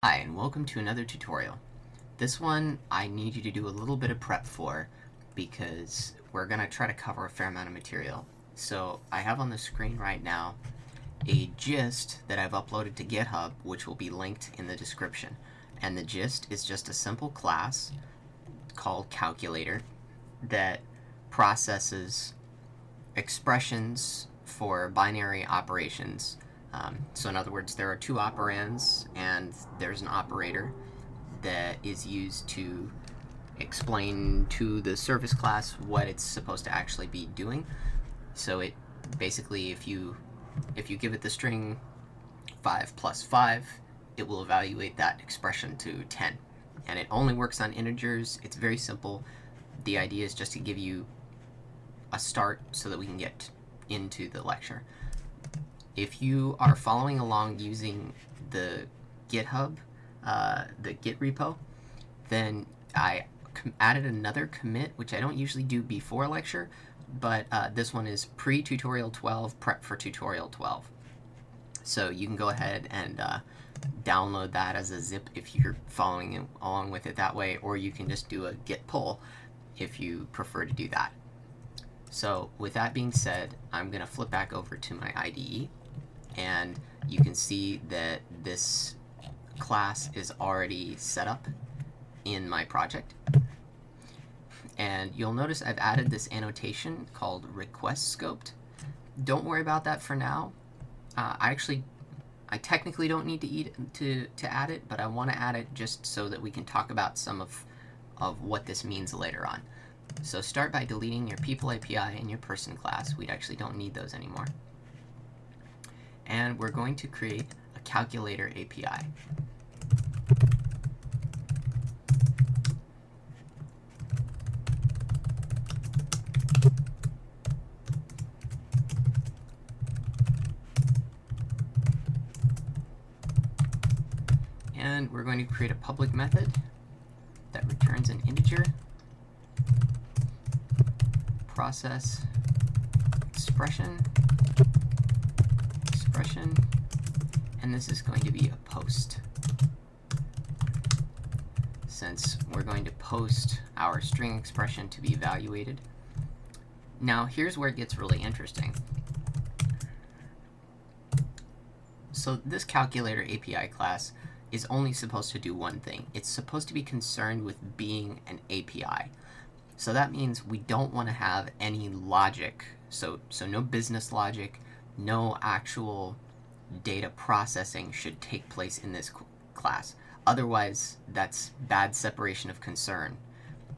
Hi, and welcome to another tutorial. This one I need you to do a little bit of prep for because we're going to try to cover a fair amount of material. So I have on the screen right now a gist that I've uploaded to GitHub, which will be linked in the description. And the gist is just a simple class called Calculator that processes expressions for binary operations. So in other words, there are two operands, and there's an operator that is used to explain to the service class what it's supposed to actually be doing. So it basically, if you give it the string 5 plus 5, it will evaluate that expression to 10. And it only works on integers. It's very simple. The idea is just to give you a start so that we can get into the lecture. If you are following along using the GitHub, the Git repo, then I added another commit, which I don't usually do before a lecture, but this one is pre-tutorial 12, prep for tutorial 12. So you can go ahead and download that as a zip if you're following along with it that way, or you can just do a git pull if you prefer to do that. So with that being said, I'm going to flip back over to my IDE, and you can see that this class is already set up in my project. And you'll notice I've added this annotation called request scoped. Don't worry about that for now. I technically don't need to add it, but I want to add it just so that we can talk about some of what this means later on. So start by deleting your people API and your person class. We actually don't need those anymore. And we're going to create a calculator API. And we're going to create a public method that returns an integer, process expression, and this is going to be a post, since we're going to post our string expression to be evaluated. Now here's where it gets really interesting. So this calculator API class is only supposed to do one thing. It's supposed to be concerned with being an API. So that means we don't want to have any logic, so no business logic, no actual data processing should take place in this class. Otherwise, that's bad separation of concern.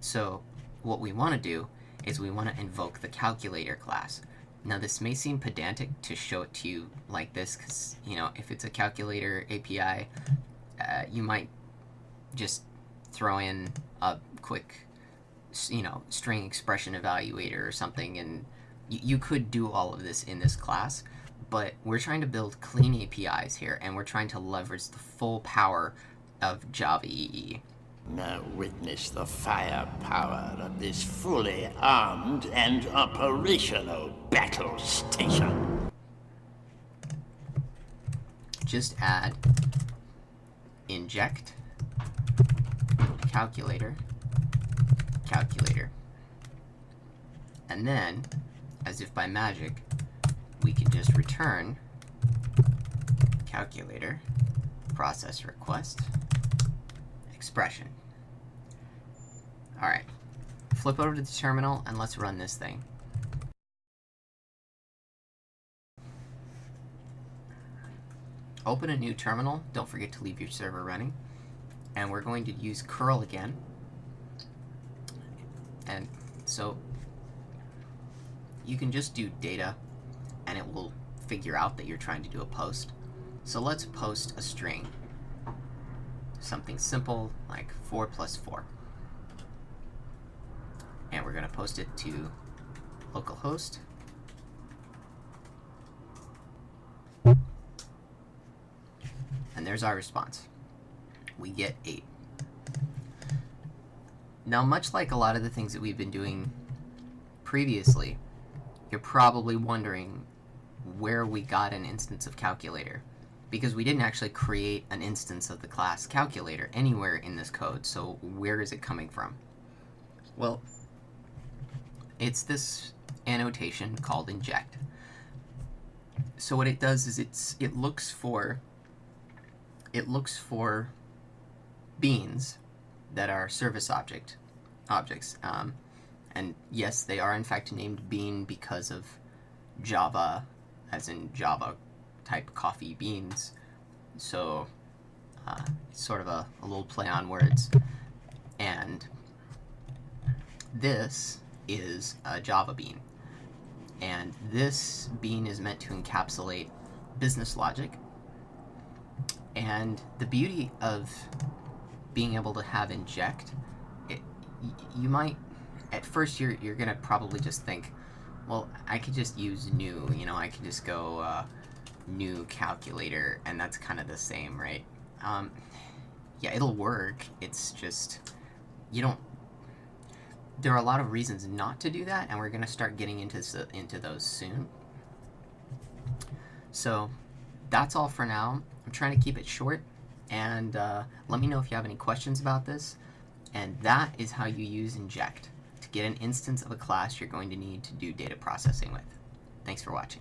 So what we want to do is we want to invoke the calculator class. Now this may seem pedantic to show it to you like this, because if it's a calculator API, you might just throw in a quick string expression evaluator or something, and you could do all of this in this class, but we're trying to build clean APIs here, and we're trying to leverage the full power of JavaEE. Now witness the firepower of this fully armed and operational battle station. Just add inject calculator, and then, as if by magic, we can just return calculator process request expression. Alright, flip over to the terminal and let's run this thing. Open a new terminal, don't forget to leave your server running, and we're going to use curl again. And so you can just do data and it will figure out that you're trying to do a post. So let's post a string, something simple like 4 plus 4. And we're going to post it to localhost. And there's our response. We get 8. Now, much like a lot of the things that we've been doing previously, you're probably wondering where we got an instance of calculator. because we didn't actually create an instance of the class calculator anywhere in this code. So where is it coming from? Well, it's this annotation called Inject. So what it does is it looks for beans that are service objects. And yes, they are in fact named bean because of Java, as in Java type coffee beans. So it's sort of a little play on words. And this is a Java bean. And this bean is meant to encapsulate business logic. And the beauty of being able to have Inject, you might, at first you're going to probably just think, well, I could just use new, I could just go new calculator, and that's kind of the same, right? Yeah, it'll work. It's just, there are a lot of reasons not to do that, and we're going to start getting into those soon. So that's all for now. I'm trying to keep it short, and let me know if you have any questions about this. And that is how you use Inject to get an instance of a class you're going to need to do data processing with. Thanks for watching.